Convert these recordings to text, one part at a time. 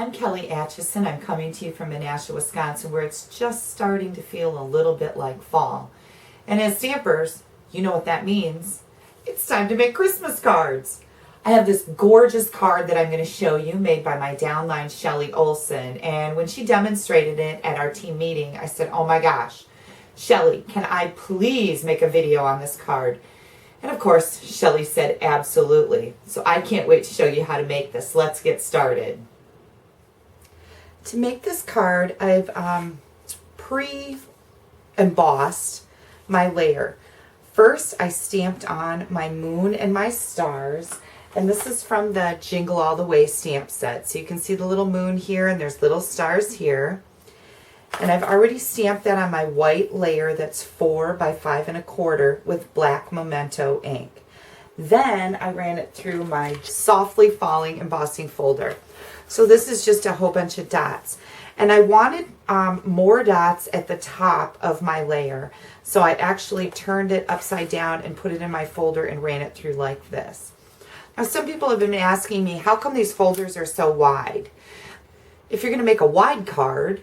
I'm Kelly Acheson. I'm coming to you from Menasha, Wisconsin, where it's just starting to feel a little bit like fall. And as stampers, you know what that means. It's time to make Christmas cards. I have this gorgeous card that I'm going to show you made by my downline, Shelly Olson. And when she demonstrated it at our team meeting, I said, oh my gosh, Shelly, can I please make a video on this card? And of course, Shelly said absolutely. So I can't wait to show you how to make this. Let's get started. To make this card, I've pre-embossed my layer. First, I stamped on my moon and my stars, and this is from the Jingle All the Way stamp set. So you can see the little moon here, and there's little stars here. And I've already stamped that on my white layer that's 4 by 5 1/4 with black Memento ink. Then I ran it through my softly falling embossing folder. So this is just a whole bunch of dots. And I wanted more dots at the top of my layer. So I actually turned it upside down and put it in my folder and ran it through like this. Now some people have been asking me, how come these folders are so wide? If you're going to make a wide card,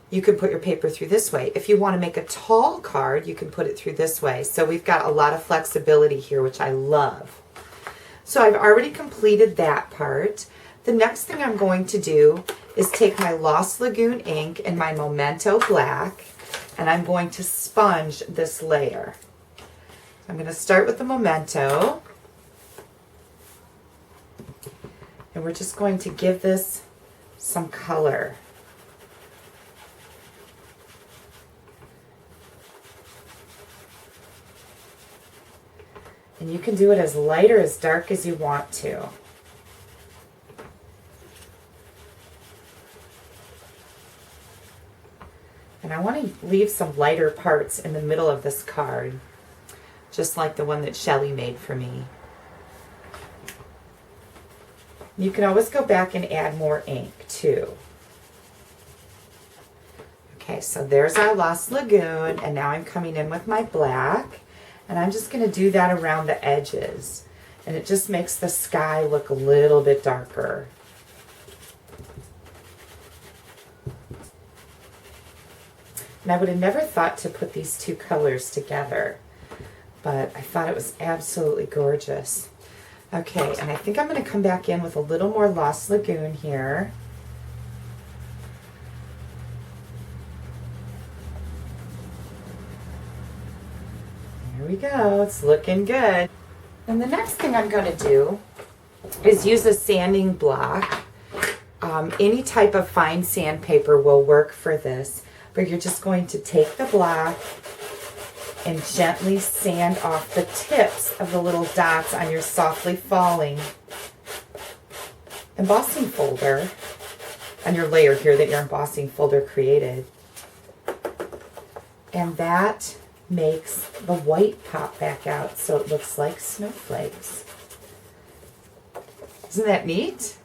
you can put your paper through this way. If you want to make a tall card, you can put it through this way. So we've got a lot of flexibility here, which I love. So I've already completed that part. The next thing I'm going to do is take my Lost Lagoon ink and my Memento black, and I'm going to sponge this layer. I'm going to start with the Memento, and we're just going to give this some color. And you can do it as light or as dark as you want to. And I want to leave some lighter parts in the middle of this card, just like the one that Shelly made for me. You can always go back and add more ink too. Okay, so there's our Lost Lagoon, and now I'm coming in with my black, and I'm just going to do that around the edges, and it just makes the sky look a little bit darker. And I would have never thought to put these two colors together, but I thought it was absolutely gorgeous. Okay, and I think I'm going to come back in with a little more Lost Lagoon here. There we go, it's looking good. And the next thing I'm going to do is use a sanding block. Any type of fine sandpaper will work for this. But you're just going to take the block and gently sand off the tips of the little dots on your softly falling embossing folder, on your layer here that your embossing folder created. And that makes the white pop back out so it looks like snowflakes. Isn't that neat?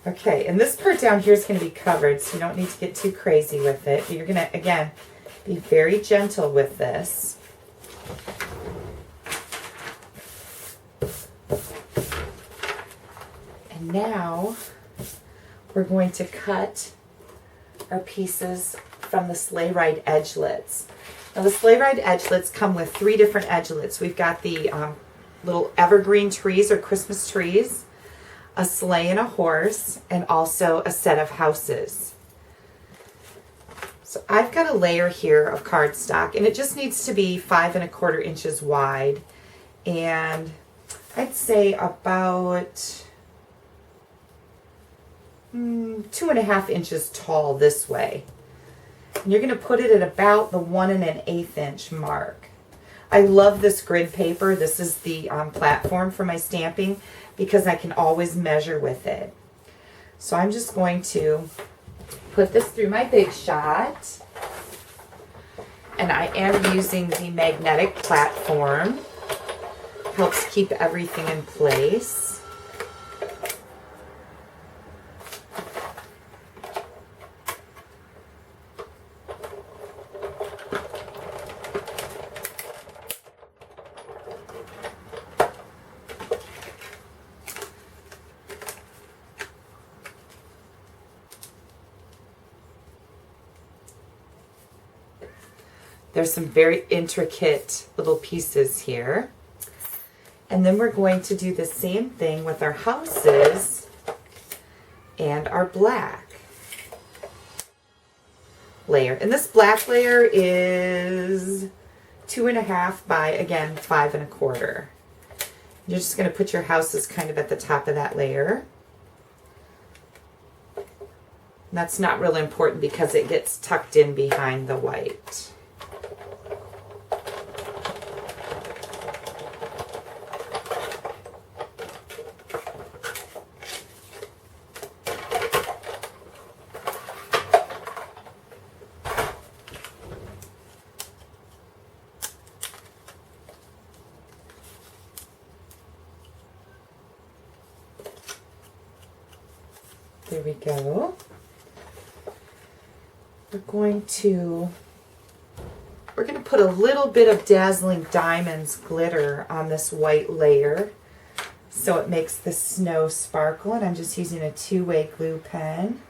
Okay, and this part down here is going to be covered, so you don't need to get too crazy with it. But you're going to, again, be very gentle with this. And now we're going to cut our pieces from the sleigh ride edgelets. Now the sleigh ride edgelets come with 3 different edgelets. We've got the little evergreen trees or Christmas trees, a sleigh and a horse, and also a set of houses. So I've got a layer here of cardstock, and it just needs to be 5 1/4 inches wide, and I'd say about 2.5 inches tall this way. And you're going to put it at about the 1 1/8 inch mark. I love this grid paper. This is the platform for my stamping because I can always measure with it. So I'm just going to put this through my Big Shot. And I am using the magnetic platform. Helps keep everything in place. There's some very intricate little pieces here. And then we're going to do the same thing with our houses and our black layer. And this black layer is 2.5 by, again, 5 1/4. You're just going to put your houses kind of at the top of that layer. And that's not really important because it gets tucked in behind the white. There we go. We're going to put a little bit of Dazzling Diamonds glitter on this white layer so it makes the snow sparkle, and I'm just using a 2-way glue pen.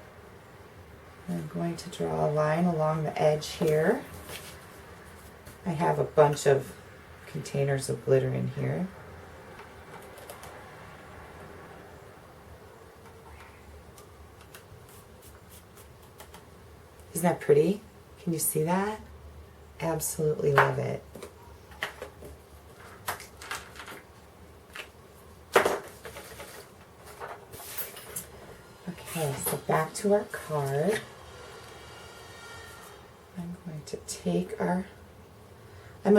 I'm going to draw a line along the edge here. I have a bunch of containers of glitter in here. Isn't that pretty? Can you see that? Absolutely love it. Okay, so back to our card. I'm going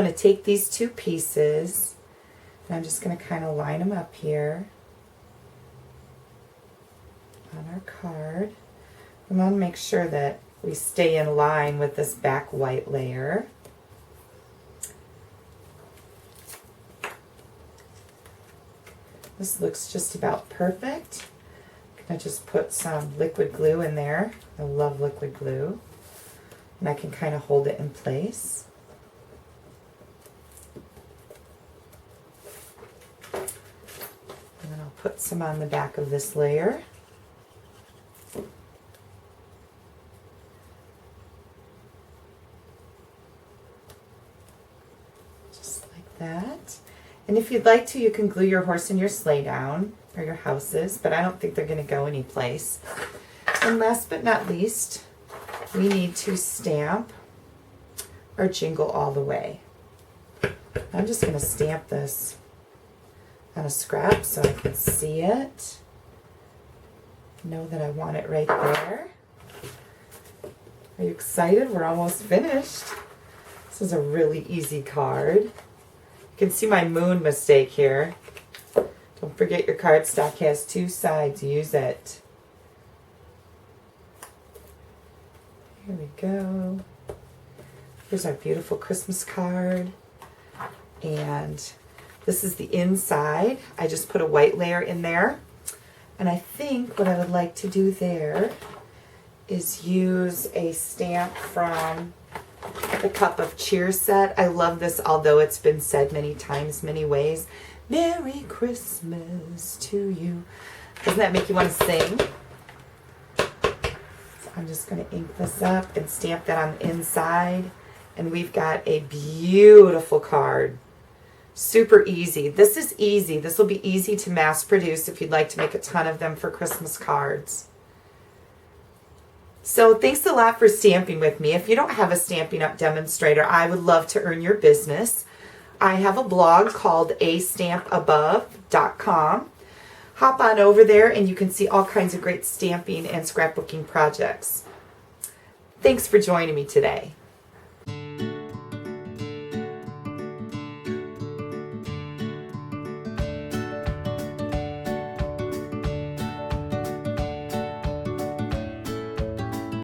to take these two pieces and I'm just going to kind of line them up here on our card. I want to make sure that we stay in line with this back white layer. This looks just about perfect. I'm going to just put some liquid glue in there. I love liquid glue. And I can kind of hold it in place. And then I'll put some on the back of this layer. That. And if you'd like to, you can glue your horse and your sleigh down, or your houses, but I don't think they're going to go anyplace. And last but not least, we need to stamp our Jingle All the Way. I'm just going to stamp this on a scrap so I can see it. Know that I want it right there. Are you excited? We're almost finished. This is a really easy card. You can see my moon mistake here. Don't forget your cardstock has 2 sides. Use it. Here we go. Here's our beautiful Christmas card. And this is the inside. I just put a white layer in there. And I think what I would like to do there is use a stamp from the Cup of Cheer set. I love this, although it's been said many times, many ways. Merry Christmas to you. Doesn't that make you want to sing? So I'm just going to ink this up and stamp that on the inside. And we've got a beautiful card. Super easy. This is easy. This will be easy to mass produce if you'd like to make a ton of them for Christmas cards. So thanks a lot for stamping with me. If you don't have a Stampin' Up! Demonstrator, I would love to earn your business. I have a blog called astampabove.com. Hop on over there and you can see all kinds of great stamping and scrapbooking projects. Thanks for joining me today.